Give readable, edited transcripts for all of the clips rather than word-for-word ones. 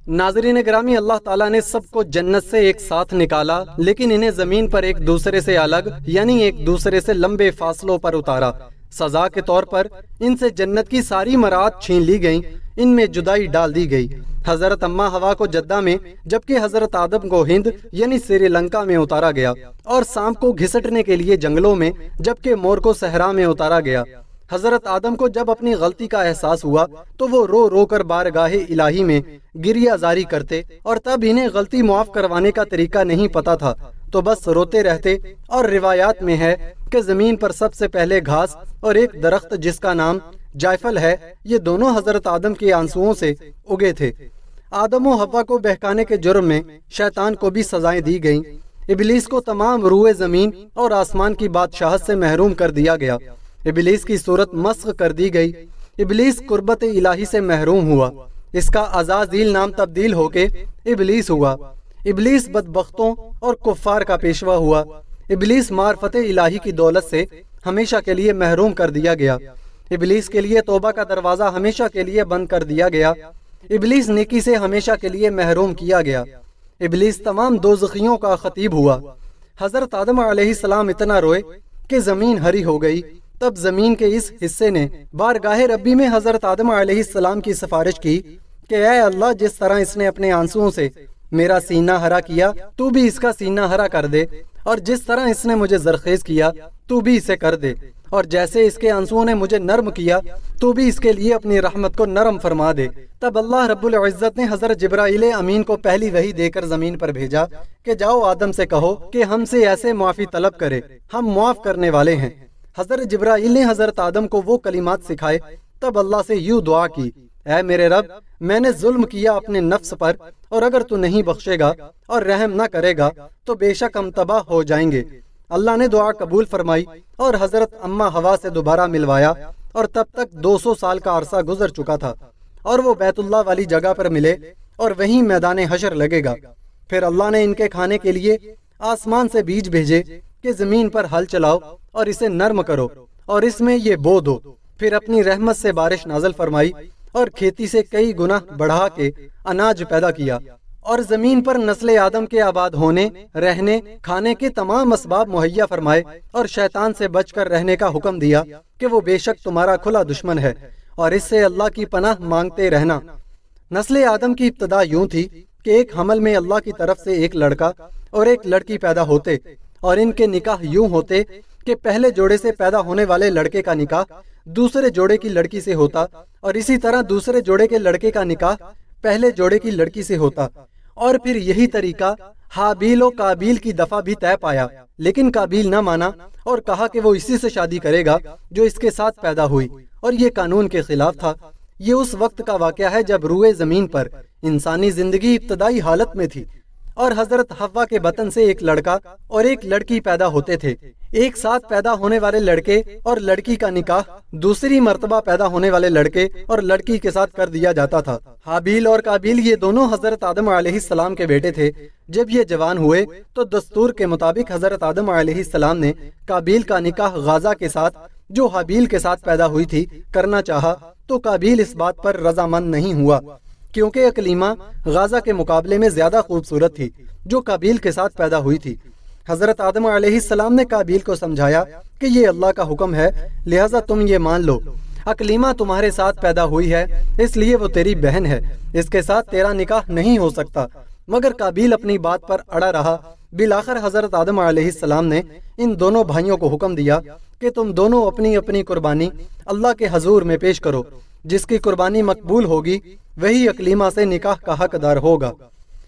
ناظرین گرامی، اللہ تعالیٰ نے سب کو جنت سے ایک ساتھ نکالا، لیکن انہیں زمین پر ایک دوسرے سے الگ یعنی ایک دوسرے سے لمبے فاصلوں پر اتارا۔ سزا کے طور پر ان سے جنت کی ساری مراد چھین لی گئیں، ان میں جدائی ڈال دی گئی۔ حضرت اماں ہوا کو جدہ میں، جبکہ حضرت آدم کو ہند یعنی سری لنکا میں اتارا گیا، اور سانپ کو گھسٹنے کے لیے جنگلوں میں، جبکہ مور کو صحرا میں اتارا گیا۔ حضرت آدم کو جب اپنی غلطی کا احساس ہوا تو وہ رو رو کر بارگاہ الہی میں گریہ زاری کرتے، اور تب انہیں غلطی معاف کروانے کا طریقہ نہیں پتا تھا تو بس روتے رہتے۔ اور روایات میں ہے کہ زمین پر سب سے پہلے گھاس اور ایک درخت جس کا نام جائفل ہے، یہ دونوں حضرت آدم کے آنسوؤں سے اگے تھے۔ آدم و حوا کو بہکانے کے جرم میں شیطان کو بھی سزائیں دی گئیں۔ ابلیس کو تمام روئے زمین اور آسمان کی بادشاہت سے محروم کر دیا گیا۔ ابلیس کی صورت مسخ کر دی گئی۔ ابلیس قربت الہی سے محروم ہوا، اس کا عزازیل نام تبدیل ہو کے ابلیس ہوا۔ ابلیس بدبختوں اور کفار کا پیشوا ہوا۔ ابلیس معرفت الہی کی دولت سے ہمیشہ کے لیے محروم کر دیا گیا۔ ابلیس کے لیے توبہ کا دروازہ ہمیشہ کے لیے بند کر دیا گیا۔ ابلیس نیکی سے ہمیشہ کے لیے محروم کیا گیا۔ ابلیس تمام دوزخیوں کا خطیب ہوا۔ حضرت آدم علیہ السلام اتنا روئے کہ زمین ہری ہو گئی۔ تب زمین کے اس حصے نے بارگاہ ربی میں حضرت آدم علیہ السلام کی سفارش کی کہ اے اللہ، جس طرح اس نے اپنے آنسوؤں سے میرا سینہ ہرا کیا، تو بھی اس کا سینہ ہرا کر دے، اور جس طرح اس نے مجھے زرخیز کیا، تو بھی اسے کر دے، اور جیسے اس کے آنسوؤں نے مجھے نرم کیا، تو بھی اس کے لیے اپنی رحمت کو نرم فرما دے۔ تب اللہ رب العزت نے حضرت جبرائیل امین کو پہلی وحی دے کر زمین پر بھیجا کہ جاؤ آدم سے کہو کہ ہم سے ایسے معافی طلب کرے، ہم معاف کرنے والے ہیں۔ حضرت جبرائیل نے حضرت آدم کو وہ کلمات سکھائے۔ تب اللہ سے یوں دعا کی، اے میرے رب، میں نے ظلم کیا اپنے نفس پر، اور اگر تو نہیں بخشے گا اور رحم نہ کرے گا تو بے شک ہم تباہ ہو جائیں گے۔ اللہ نے دعا قبول فرمائی اور حضرت اماں ہوا سے دوبارہ ملوایا، اور تب تک 200 سال کا عرصہ گزر چکا تھا، اور وہ بیت اللہ والی جگہ پر ملے اور وہیں میدان حشر لگے گا۔ پھر اللہ نے ان کے کھانے کے لیے آسمان سے بیج بھیجے کہ زمین پر ہل چلاؤ اور اسے نرم کرو اور اس میں یہ بو دو۔ پھر اپنی رحمت سے بارش نازل فرمائی اور کھیتی سے کئی گنا بڑھا کے اناج پیدا کیا، اور زمین پر نسل آدم کے آباد ہونے، رہنے، کھانے کے تمام اسباب مہیا فرمائے، اور شیطان سے بچ کر رہنے کا حکم دیا کہ وہ بے شک تمہارا کھلا دشمن ہے، اور اس سے اللہ کی پناہ مانگتے رہنا۔ نسل آدم کی ابتدا یوں تھی کہ ایک حمل میں اللہ کی طرف سے ایک لڑکا اور ایک لڑکی پیدا ہوتے، اور ان کے نکاح یوں ہوتے کہ پہلے جوڑے سے پیدا ہونے والے لڑکے کا نکاح دوسرے جوڑے کی لڑکی سے ہوتا، اور اسی طرح دوسرے جوڑے کے لڑکے کا نکاح پہلے جوڑے کی لڑکی سے ہوتا۔ اور پھر یہی طریقہ حابیل و قابیل کی دفعہ بھی طے پایا، لیکن قابیل نہ مانا اور کہا کہ وہ اسی سے شادی کرے گا جو اس کے ساتھ پیدا ہوئی، اور یہ قانون کے خلاف تھا۔ یہ اس وقت کا واقعہ ہے جب روئے زمین پر انسانی زندگی ابتدائی حالت میں تھی، اور حضرت حوا کے بطن سے ایک لڑکا اور ایک لڑکی پیدا ہوتے تھے۔ ایک ساتھ پیدا ہونے والے لڑکے اور لڑکی کا نکاح دوسری مرتبہ پیدا ہونے والے لڑکے اور لڑکی کے ساتھ کر دیا جاتا تھا۔ حابیل اور قابیل یہ دونوں حضرت آدم علیہ السلام کے بیٹے تھے۔ جب یہ جوان ہوئے تو دستور کے مطابق حضرت آدم علیہ السلام نے قابیل کا نکاح غازہ کے ساتھ، جو حابیل کے ساتھ پیدا ہوئی تھی، کرنا چاہا، تو قابیل اس بات پر رضامند نہیں ہوا، کیونکہ اکلیمہ غازہ کے مقابلے میں زیادہ خوبصورت تھی جو قابیل کے ساتھ پیدا ہوئی تھی۔ حضرت آدم علیہ السلام نے قابیل کو سمجھایا کہ یہ اللہ کا حکم ہے، لہٰذا تم یہ مان لو، اکلیمہ تمہارے ساتھ پیدا ہوئی ہے، اس لیے وہ تیری بہن ہے، اس کے ساتھ تیرا نکاح نہیں ہو سکتا۔ مگر قابیل اپنی بات پر اڑا رہا۔ بالآخر حضرت آدم علیہ السلام نے ان دونوں بھائیوں کو حکم دیا کہ تم دونوں اپنی اپنی قربانی اللہ کے حضور میں پیش کرو، جس کی قربانی مقبول ہوگی وہی اکلیمہ سے نکاح کا حقدار ہوگا۔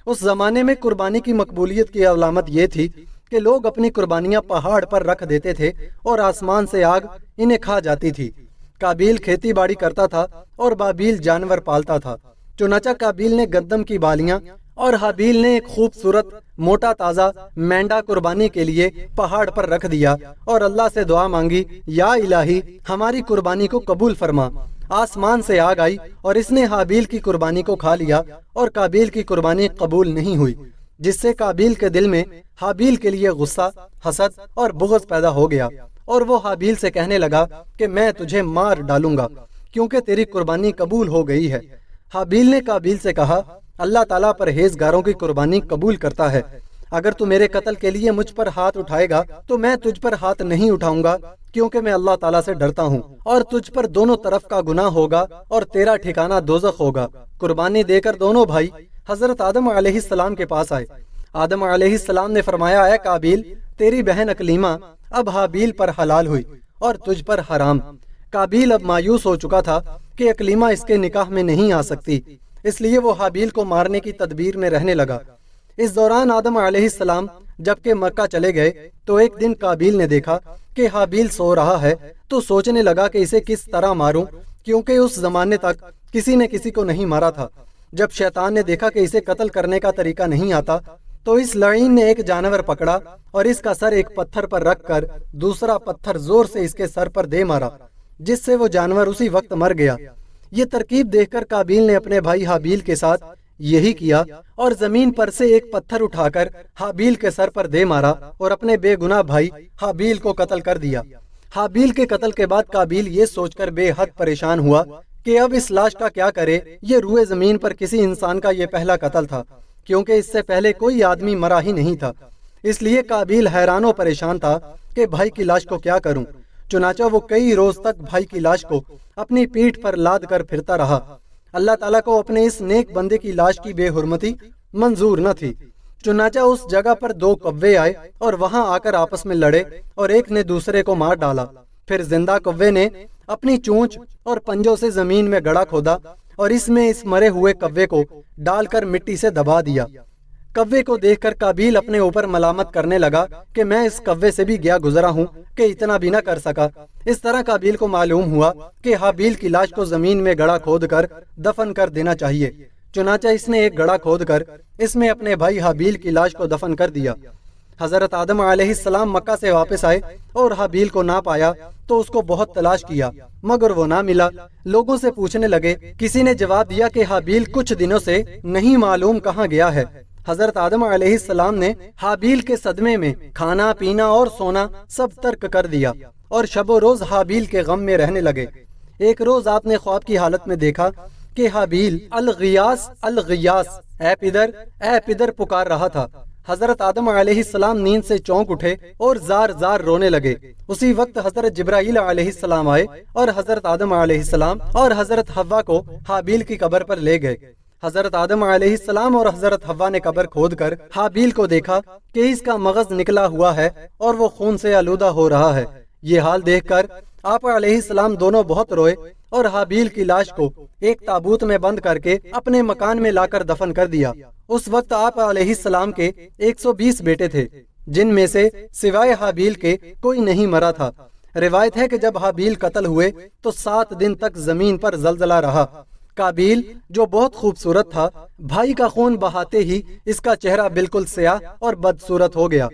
اس زمانے میں قربانی کی مقبولیت کی علامت یہ تھی کہ لوگ اپنی قربانیاں پہاڑ پر رکھ دیتے تھے اور آسمان سے آگ انہیں کھا جاتی تھی۔ قابیل کھیتی باڑی کرتا تھا اور بابیل جانور پالتا تھا۔ چنانچہ قابیل نے گندم کی بالیاں اور حابیل نے ایک خوبصورت موٹا تازہ مینڈا قربانی کے لیے پہاڑ پر رکھ دیا اور اللہ سے دعا مانگی، یا الہی ہماری قربانی کو قبول فرما۔ آسمان سے آگ آئی اور اس نے حابیل کی قربانی کو کھا لیا اور قابیل کی قربانی قبول نہیں ہوئی، جس سے قابیل کے دل میں حابیل کے لیے غصہ، حسد اور بغض پیدا ہو گیا، اور وہ حابیل سے کہنے لگا کہ میں تجھے مار ڈالوں گا کیونکہ تیری قربانی قبول ہو گئی ہے۔ حابیل نے قابیل سے کہا، اللہ تعالیٰ پرہیزگاروں کی قربانی قبول کرتا ہے۔ اگر تو میرے قتل کے لیے مجھ پر ہاتھ اٹھائے گا تو میں تجھ پر ہاتھ نہیں اٹھاؤں گا، کیونکہ میں اللہ تعالیٰ سے ڈرتا ہوں، اور تجھ پر دونوں طرف کا گناہ ہوگا اور تیرا ٹھکانہ دوزخ ہوگا۔ قربانی دے کر دونوں بھائی حضرت آدم علیہ السلام کے پاس آئے۔ آدم علیہ السلام نے فرمایا، اے قابیل، تیری بہن اکلیمہ اب حابیل پر حلال ہوئی اور تجھ پر حرام۔ قابیل اب مایوس ہو چکا تھا کہ اکلیمہ اس کے نکاح میں نہیں آ سکتی، اس لیے وہ حابیل کو مارنے کی تدبیر میں رہنے لگا۔ اس دوران آدم علیہ السلام جبکہ مکہ چلے گئے تو ایک دن قابیل نے دیکھا کہ حابیل سو رہا ہے، تو سوچنے لگا کہ اسے کس طرح ماروں، کیونکہ اس زمانے تک کسی نے کسی کو نہیں مارا تھا۔ جب شیطان نے دیکھا کہ اسے قتل کرنے کا طریقہ نہیں آتا تو اس لعین نے ایک جانور پکڑا اور اس کا سر ایک پتھر پر رکھ کر دوسرا پتھر زور سے اس کے سر پر دے مارا، جس سے وہ جانور اسی وقت مر گیا۔ یہ ترکیب دیکھ کر قابیل نے اپنے بھائی حابیل کے ساتھ یہی کیا اور زمین پر سے ایک پتھر اٹھا کر حابیل کے سر پر دے مارا اور اپنے بے گناہ بھائی حابیل کو قتل کر دیا۔ حابیل کے قتل کے بعد قابیل یہ سوچ کر بے حد پریشان ہوا کہ اب اس لاش کا کیا کرے۔ یہ روئے زمین پر کسی انسان کا یہ پہلا قتل تھا، کیونکہ اس سے پہلے کوئی آدمی مرا ہی نہیں تھا۔ اس لیے قابیل حیران و پریشان تھا کہ بھائی کی لاش کو کیا کروں۔ چنانچہ وہ کئی روز تک بھائی کی لاش کو اپنی پیٹھ پر لاد کر پھرتا رہا۔ اللہ تعالیٰ کو اپنے اس نیک بندے کی لاش کی بے حرمتی منظور نہ تھی، چنانچہ اس جگہ پر دو کوے آئے اور وہاں آ کر آپس میں لڑے اور ایک نے دوسرے کو مار ڈالا۔ پھر زندہ کوے نے اپنی چونچ اور پنجوں سے زمین میں گڑھا کھودا اور اس میں اس مرے ہوئے کوے کو ڈال کر مٹی سے دبا دیا۔ کوے کو دیکھ کر قابیل اپنے اوپر ملامت کرنے لگا کہ میں اس کوے سے بھی گیا گزرا ہوں کہ اتنا بھی نہ کر سکا۔ اس طرح قابیل کو معلوم ہوا کہ حابیل کی لاش کو زمین میں گڑھا کھود کر دفن کر دینا چاہیے، چنانچہ اس نے ایک گڑھا کھود کر اس میں اپنے بھائی حابیل کی لاش کو دفن کر دیا۔ حضرت آدم علیہ السلام مکہ سے واپس آئے اور حابیل کو نہ پایا تو اس کو بہت تلاش کیا مگر وہ نہ ملا۔ لوگوں سے پوچھنے لگے، کسی نے جواب دیا کہ حابیل کچھ دنوں سے نہیں معلوم کہاں گیا ہے۔ حضرت آدم علیہ السلام نے حابیل کے صدمے میں کھانا پینا اور سونا سب ترک کر دیا اور شب و روز حابیل کے غم میں رہنے لگے۔ ایک روز آپ نے خواب کی حالت میں دیکھا کہ حابیل الغیاس الغیاس، اے پدر اے پدر پکار رہا تھا۔ حضرت آدم علیہ السلام نیند سے چونک اٹھے اور زار زار رونے لگے۔ اسی وقت حضرت جبرائیل علیہ السلام آئے اور حضرت آدم علیہ السلام اور حضرت حوا کو حابیل کی قبر پر لے گئے۔ حضرت آدم علیہ السلام اور حضرت حوا نے قبر کھود کر حابیل کو دیکھا کہ اس کا مغز نکلا ہوا ہے اور وہ خون سے آلودہ ہو رہا ہے۔ یہ حال دیکھ کر آپ علیہ السلام دونوں بہت روئے اور حابیل کی لاش کو ایک تابوت میں بند کر کے اپنے مکان میں لا کر دفن کر دیا۔ اس وقت آپ علیہ السلام کے 120 بیٹے تھے، جن میں سے سوائے حابیل کے کوئی نہیں مرا تھا۔ روایت ہے کہ جب حابیل قتل ہوئے تو 7 دن تک زمین پر زلزلہ رہا۔ قابیل جو بہت خوبصورت تھا، بھائی کا خون بہاتے ہی اس کا چہرہ بالکل سیاہ اور بدصورت ہو گیا۔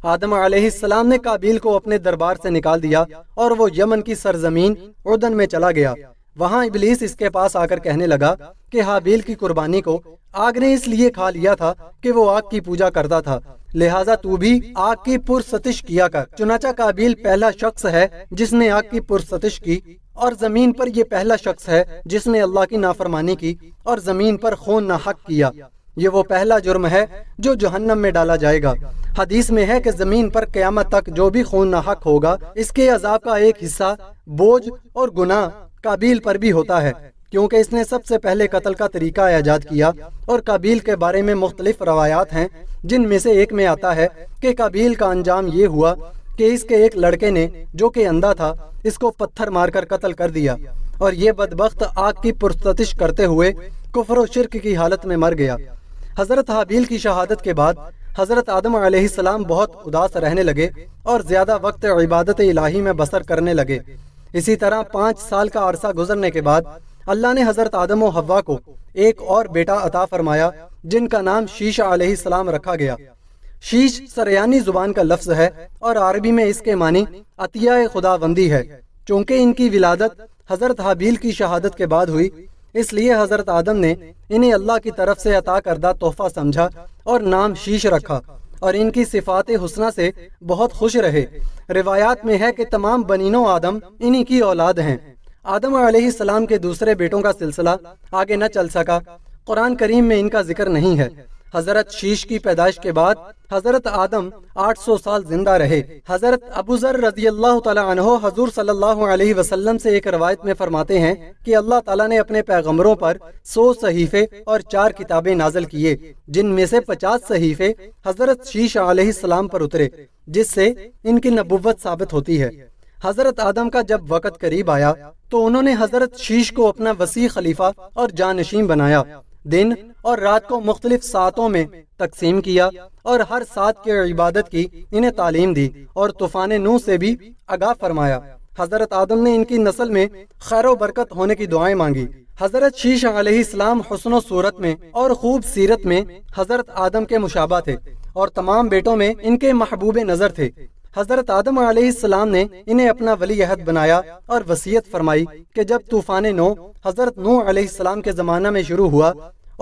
آدم علیہ السلام نے قابیل کو اپنے دربار سے نکال دیا اور وہ یمن کی سرزمین عدن میں چلا گیا۔ وہاں ابلیس اس کے پاس آ کر کہنے لگا کہ حابیل کی قربانی کو آگ نے اس لیے کھا لیا تھا کہ وہ آگ کی پوجا کرتا تھا، لہٰذا تو بھی آگ کی پرستش کیا کر۔ چنانچہ قابیل پہلا شخص ہے جس نے آگ کی پرستش کی، اور زمین پر یہ پہلا شخص ہے جس نے اللہ کی نافرمانی کی اور زمین پر خون ناحق کیا۔ یہ وہ پہلا جرم ہے جو جہنم میں ڈالا جائے گا۔ حدیث میں ہے کہ زمین پر قیامت تک جو بھی خون ناحق ہوگا، اس کے عذاب کا ایک حصہ بوجھ اور گناہ قابیل پر بھی ہوتا ہے، کیونکہ اس نے سب سے پہلے قتل کا طریقہ ایجاد کیا۔ اور قابیل کے بارے میں مختلف روایات ہیں، جن میں سے ایک میں آتا ہے کہ قابیل کا انجام یہ ہوا کہ اس کے ایک لڑکے نے جو کہ اندھا تھا اس کو پتھر مار کر قتل کر دیا، اور یہ بدبخت آگ کی پرستش کرتے ہوئے کفر و شرک کی حالت میں مر گیا۔ حضرت حابیل کی شہادت کے بعد حضرت آدم علیہ السلام بہت اداس رہنے لگے اور زیادہ وقت عبادت الہی میں بسر کرنے لگے۔ اسی طرح 5 سال کا عرصہ گزرنے کے بعد اللہ نے حضرت آدم و حوا کو ایک اور بیٹا عطا فرمایا، جن کا نام شیش علیہ السلام رکھا گیا۔ شیش سریانی زبان کا لفظ ہے اور عربی میں اس کے معنی عطیہ خداوندی ہے۔ چونکہ ان کی ولادت حضرت حابیل کی شہادت کے بعد ہوئی، اس لیے حضرت آدم نے انہیں اللہ کی طرف سے عطا کردہ تحفہ سمجھا اور نام شیش رکھا، اور ان کی صفات حسنہ سے بہت خوش رہے۔ روایات میں ہے کہ تمام بنینو آدم انہی کی اولاد ہیں۔ آدم علیہ السلام کے دوسرے بیٹوں کا سلسلہ آگے نہ چل سکا، قرآن کریم میں ان کا ذکر نہیں ہے۔ حضرت شیش کی پیدائش کے بعد حضرت آدم 800 سال زندہ رہے۔ حضرت ابو ذر رضی اللہ تعالی عنہ حضور صلی اللہ علیہ وسلم سے ایک روایت میں فرماتے ہیں کہ اللہ تعالیٰ نے اپنے پیغمبروں پر 100 صحیفے اور 4 کتابیں نازل کیے، جن میں سے 50 صحیفے حضرت شیش علیہ السلام پر اترے، جس سے ان کی نبوت ثابت ہوتی ہے۔ حضرت آدم کا جب وقت قریب آیا تو انہوں نے حضرت شیش کو اپنا وسیع خلیفہ اور جانشین بنایا، دن اور رات کو مختلف ساعتوں میں تقسیم کیا اور ہر ساعت کے عبادت کی انہیں تعلیم دی اور طوفان نوح سے بھی آگاہ فرمایا۔ حضرت آدم نے ان کی نسل میں خیر و برکت ہونے کی دعائیں مانگی۔ حضرت شیش علیہ السلام حسن و صورت میں اور خوب سیرت میں حضرت آدم کے مشابہ تھے اور تمام بیٹوں میں ان کے محبوب نظر تھے۔ حضرت آدم علیہ السلام نے انہیں اپنا ولی عہد بنایا اور وصیت فرمائی کہ جب طوفان نوح حضرت نوح علیہ السلام کے زمانہ میں شروع ہوا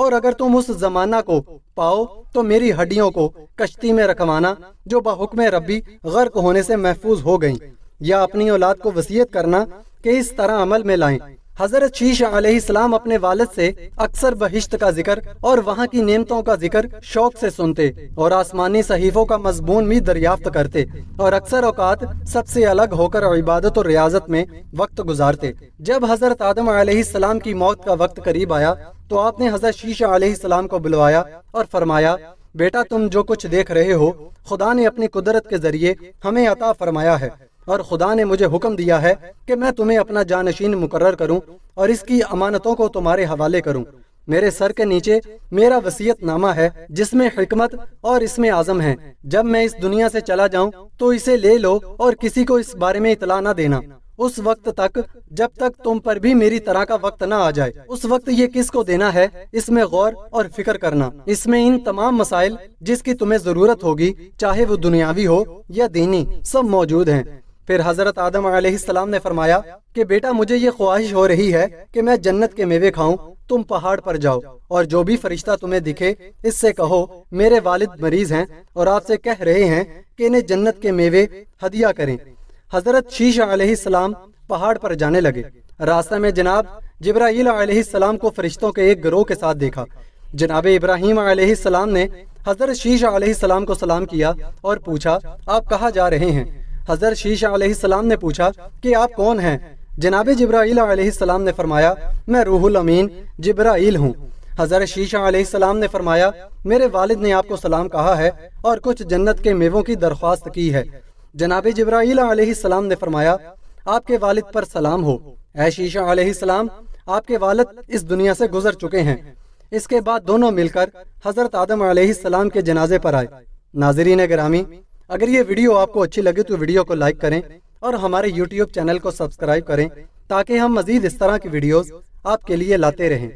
اور اگر تم اس زمانہ کو پاؤ تو میری ہڈیوں کو کشتی میں رکھوانا جو بحکم ربی غرق ہونے سے محفوظ ہو گئیں، یا اپنی اولاد کو وصیت کرنا کہ اس طرح عمل میں لائیں۔ حضرت شیش علیہ السلام اپنے والد سے اکثر بہشت کا ذکر اور وہاں کی نعمتوں کا ذکر شوق سے سنتے اور آسمانی صحیفوں کا مضمون بھی دریافت کرتے اور اکثر اوقات سب سے الگ ہو کر عبادت اور ریاضت میں وقت گزارتے۔ جب حضرت آدم علیہ السلام کی موت کا وقت قریب آیا تو آپ نے حضرت شیش علیہ السلام کو بلوایا اور فرمایا، بیٹا تم جو کچھ دیکھ رہے ہو خدا نے اپنی قدرت کے ذریعے ہمیں عطا فرمایا ہے، اور خدا نے مجھے حکم دیا ہے کہ میں تمہیں اپنا جانشین مقرر کروں اور اس کی امانتوں کو تمہارے حوالے کروں۔ میرے سر کے نیچے میرا وصیت نامہ ہے جس میں حکمت اور اس میں اعظم ہے۔ جب میں اس دنیا سے چلا جاؤں تو اسے لے لو اور کسی کو اس بارے میں اطلاع نہ دینا، اس وقت تک جب تک تم پر بھی میری طرح کا وقت نہ آ جائے۔ اس وقت یہ کس کو دینا ہے اس میں غور اور فکر کرنا، اس میں ان تمام مسائل جس کی تمہیں ضرورت ہوگی چاہے وہ دنیاوی ہو یا دینی سب موجود ہیں۔ پھر حضرت آدم علیہ السلام نے فرمایا کہ بیٹا مجھے یہ خواہش ہو رہی ہے کہ میں جنت کے میوے کھاؤں، تم پہاڑ پر جاؤ اور جو بھی فرشتہ تمہیں دکھے اس سے کہو میرے والد مریض ہیں اور آپ سے کہہ رہے ہیں کہ انہیں جنت کے میوے ہدیہ کریں۔ حضرت شیش علیہ السلام پہاڑ پر جانے لگے۔ راستہ میں جناب جبرائیل علیہ السلام کو فرشتوں کے ایک گروہ کے ساتھ دیکھا۔ جناب ابراہیم علیہ السلام نے حضرت شیش علیہ السلام کو سلام کیا اور پوچھا آپ کہاں جا رہے ہیں؟ حضرت شیش علیہ السلام نے پوچھا کہ آپ کون ہیں؟ جناب جبرائیل علیہ السلام نے فرمایا میں روح الامین جبرائیل ہوں۔ حضرت شیش علیہ السلام نے فرمایا میرے والد نے آپ کو سلام کہا ہے اور کچھ جنت کے میووں کی درخواست کی ہے۔ جناب جبرائیل علیہ السلام نے فرمایا آپ کے والد پر سلام ہو، اے شیش علیہ السلام آپ کے والد اس دنیا سے گزر چکے ہیں۔ اس کے بعد دونوں مل کر حضرت آدم علیہ السلام کے جنازے پر آئے۔ ناظرین گرامی، اگر یہ ویڈیو آپ کو اچھی لگے تو ویڈیو کو لائک کریں اور ہمارے یوٹیوب چینل کو سبسکرائب کریں تاکہ ہم مزید اس طرح کی ویڈیوز آپ کے لیے لاتے رہیں۔